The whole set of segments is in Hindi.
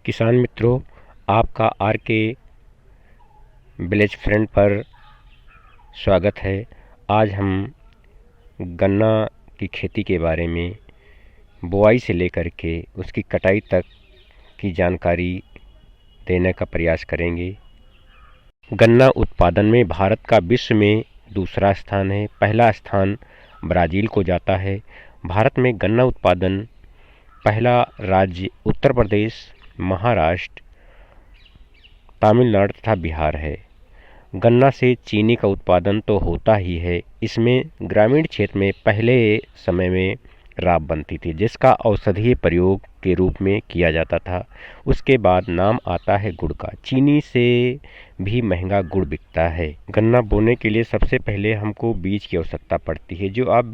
किसान मित्रों, आपका आर के विलेज फ्रेंड पर स्वागत है। आज हम गन्ना की खेती के बारे में बुआई से लेकर के उसकी कटाई तक की जानकारी देने का प्रयास करेंगे। गन्ना उत्पादन में भारत का विश्व में दूसरा स्थान है। पहला स्थान ब्राज़ील को जाता है। भारत में गन्ना उत्पादन पहला राज्य उत्तर प्रदेश, महाराष्ट्र, तमिलनाडु तथा बिहार है। गन्ना से चीनी का उत्पादन तो होता ही है। इसमें ग्रामीण क्षेत्र में पहले समय में राब बनती थी, जिसका औषधीय प्रयोग के रूप में किया जाता था। उसके बाद नाम आता है गुड़ का। चीनी से भी महंगा गुड़ बिकता है। गन्ना बोने के लिए सबसे पहले हमको बीज की आवश्यकता पड़ती है। जो आप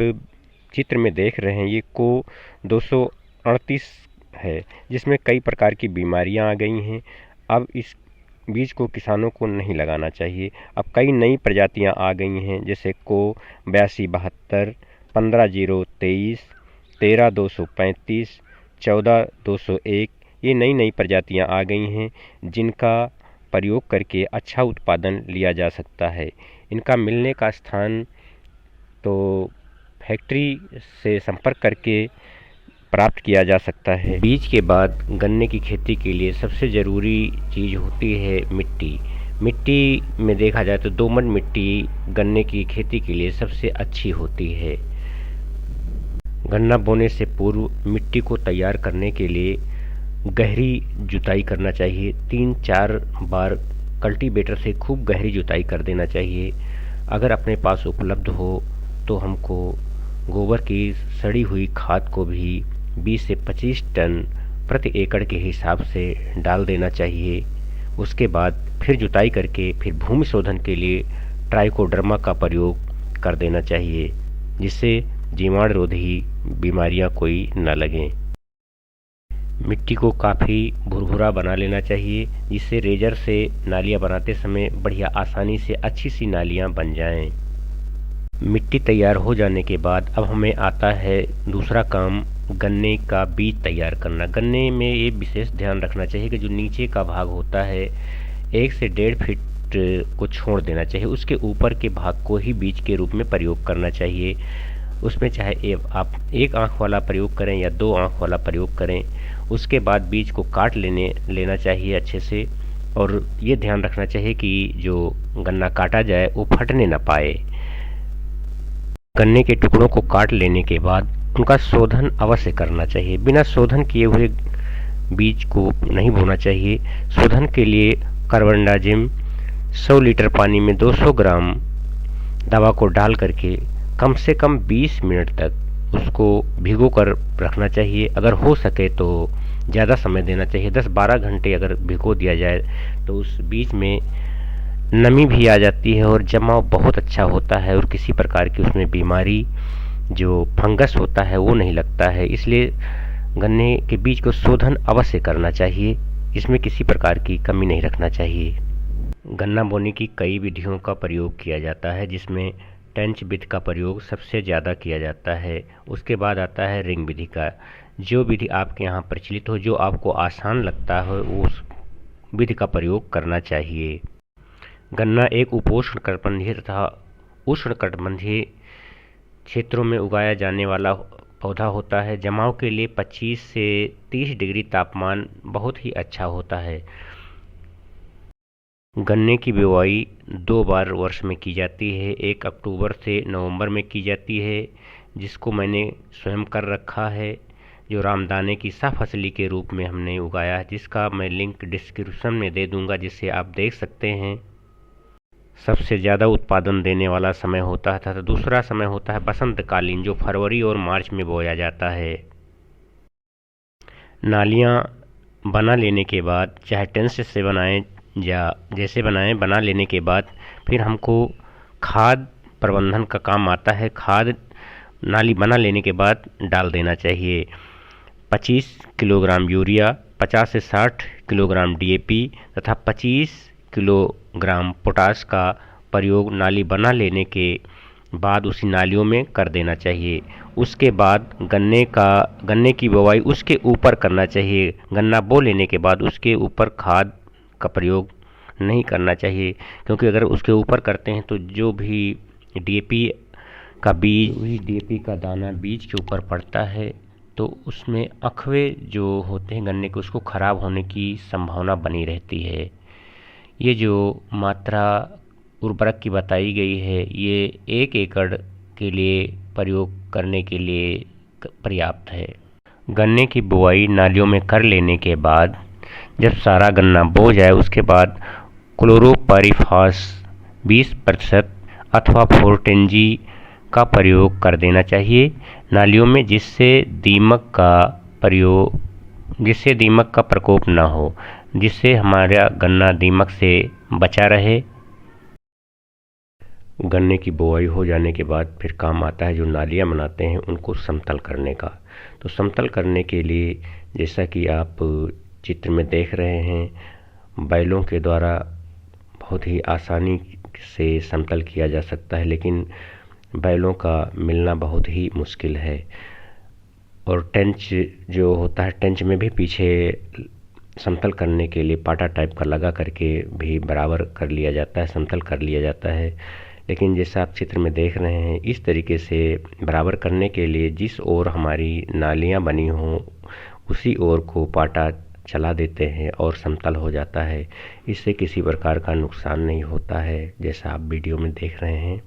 चित्र में देख रहे हैं ये को 238 है, जिसमें कई प्रकार की बीमारियां आ गई हैं। अब इस बीज को किसानों को नहीं लगाना चाहिए। अब कई नई प्रजातियां आ गई हैं, जैसे को 8272, 15023, 13235, 14201। ये नई नई प्रजातियां आ गई हैं जिनका प्रयोग करके अच्छा उत्पादन लिया जा सकता है। इनका मिलने का स्थान तो फैक्ट्री से संपर्क करके प्राप्त किया जा सकता है। बीज के बाद गन्ने की खेती के लिए सबसे ज़रूरी चीज़ होती है मिट्टी। मिट्टी में देखा जाए तो दोमट मिट्टी गन्ने की खेती के लिए सबसे अच्छी होती है। गन्ना बोने से पूर्व मिट्टी को तैयार करने के लिए गहरी जुताई करना चाहिए। 3-4 बार कल्टीवेटर से खूब गहरी जुताई कर देना चाहिए। अगर अपने पास उपलब्ध हो तो हमको गोबर की सड़ी हुई खाद को भी 20 से 25 टन प्रति एकड़ के हिसाब से डाल देना चाहिए। उसके बाद फिर जुताई करके फिर भूमि शोधन के लिए ट्राइकोडर्मा का प्रयोग कर देना चाहिए, जिससे जीवाणुरोधी बीमारियां कोई न लगें। मिट्टी को काफ़ी भुरभुरा बना लेना चाहिए, जिससे रेजर से नालियां बनाते समय बढ़िया आसानी से अच्छी सी नालियां बन जाएं। मिट्टी तैयार हो जाने के बाद अब हमें आता है दूसरा काम, गन्ने का बीज तैयार करना। गन्ने में ये विशेष ध्यान रखना चाहिए कि जो नीचे का भाग होता है 1 से 1.5 फीट को छोड़ देना चाहिए। उसके ऊपर के भाग को ही बीज के रूप में प्रयोग करना चाहिए। उसमें चाहे आप 1 आंख वाला प्रयोग करें या 2 आंख वाला प्रयोग करें। उसके बाद बीज को काट लेना चाहिए अच्छे से, और ये ध्यान रखना चाहिए कि जो गन्ना काटा जाए वो फटने ना पाए। गन्ने के टुकड़ों को काट लेने के बाद उनका शोधन अवश्य करना चाहिए। बिना शोधन किए हुए बीज को नहीं बोना चाहिए। शोधन के लिए कार्बनडाजिम 100 लीटर पानी में 200 ग्राम दवा को डाल करके कम से कम 20 मिनट तक उसको भिगो कर रखना चाहिए। अगर हो सके तो ज़्यादा समय देना चाहिए। 10-12 घंटे अगर भिगो दिया जाए तो उस बीज में नमी भी आ जाती है और जमाव बहुत अच्छा होता है, और किसी प्रकार की उसमें बीमारी जो फंगस होता है वो नहीं लगता है। इसलिए गन्ने के बीज को शोधन अवश्य करना चाहिए। इसमें किसी प्रकार की कमी नहीं रखना चाहिए। गन्ना बोने की कई विधियों का प्रयोग किया जाता है, जिसमें टेंच विधि का प्रयोग सबसे ज़्यादा किया जाता है। उसके बाद आता है रिंग विधि का। जो विधि आपके यहाँ प्रचलित हो, जो आपको आसान लगता हो, उस विधि का प्रयोग करना चाहिए। गन्ना एक उपोष्णकटिबंधीय तथा उष्णकटिबंधीय क्षेत्रों में उगाया जाने वाला पौधा होता है। जमाव के लिए 25 से 30 डिग्री तापमान बहुत ही अच्छा होता है। गन्ने की बुवाई 2 बार वर्ष में की जाती है। 1 अक्टूबर से नवंबर में की जाती है, जिसको मैंने स्वयं कर रखा है, जो रामदाने की सफसली के रूप में हमने उगाया है, जिसका मैं लिंक डिस्क्रिप्शन में दे दूंगा, जिससे आप देख सकते हैं। सबसे ज़्यादा उत्पादन देने वाला समय होता है तथा दूसरा समय होता है बसंतकालीन, जो फरवरी और मार्च में बोया जाता है। नालियाँ बना लेने के बाद, चाहे टेंस से बनाएं या जैसे बनाएं, बना लेने के बाद फिर हमको खाद प्रबंधन का काम आता है। खाद नाली बना लेने के बाद डाल देना चाहिए। 25 किलोग्राम यूरिया, 50 से 60 किलोग्राम DAP तथा 25 किलोग्राम पोटास का प्रयोग नाली बना लेने के बाद उसी नालियों में कर देना चाहिए। उसके बाद गन्ने की बुवाई उसके ऊपर करना चाहिए। गन्ना बो लेने के बाद उसके ऊपर खाद का प्रयोग नहीं करना चाहिए, क्योंकि अगर उसके ऊपर करते हैं तो जो भी डीएपी डीएपी का दाना बीज के ऊपर पड़ता है तो उसमें अखवे जो होते हैं गन्ने के, उसको खराब होने की संभावना बनी रहती है। ये जो मात्रा उर्वरक की बताई गई है ये 1 एकड़ के लिए प्रयोग करने के लिए पर्याप्त है। गन्ने की बुआई नालियों में कर लेने के बाद जब सारा गन्ना बो जाए उसके बाद क्लोरोपाइरीफास 20% अथवा फोर्टेंजी का प्रयोग कर देना चाहिए नालियों में, जिससे दीमक का प्रकोप ना हो, जिससे हमारा गन्ना दीमक से बचा रहे। गन्ने की बुआई हो जाने के बाद फिर काम आता है जो नालियाँ बनाते हैं उनको समतल करने का। तो समतल करने के लिए जैसा कि आप चित्र में देख रहे हैं, बैलों के द्वारा बहुत ही आसानी से समतल किया जा सकता है, लेकिन बैलों का मिलना बहुत ही मुश्किल है। और टेंच जो होता है, टेंच में भी पीछे समतल करने के लिए पाटा टाइप का लगा करके भी बराबर कर लिया जाता है, समतल कर लिया जाता है। लेकिन जैसा आप चित्र में देख रहे हैं, इस तरीके से बराबर करने के लिए जिस ओर हमारी नालियाँ बनी हों उसी ओर को पाटा चला देते हैं और समतल हो जाता है। इससे किसी प्रकार का नुकसान नहीं होता है, जैसा आप वीडियो में देख रहे हैं।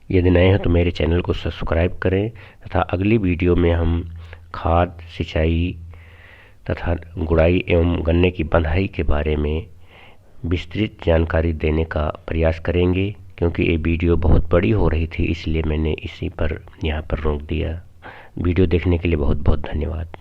यदि नए हैं तो मेरे चैनल को सब्सक्राइब करें तथा अगली वीडियो में हम खाद, सिंचाई तथा गुड़ाई एवं गन्ने की बंधाई के बारे में विस्तृत जानकारी देने का प्रयास करेंगे। क्योंकि ये वीडियो बहुत बड़ी हो रही थी इसलिए मैंने इसी पर यहाँ पर रोक दिया। वीडियो देखने के लिए बहुत बहुत धन्यवाद।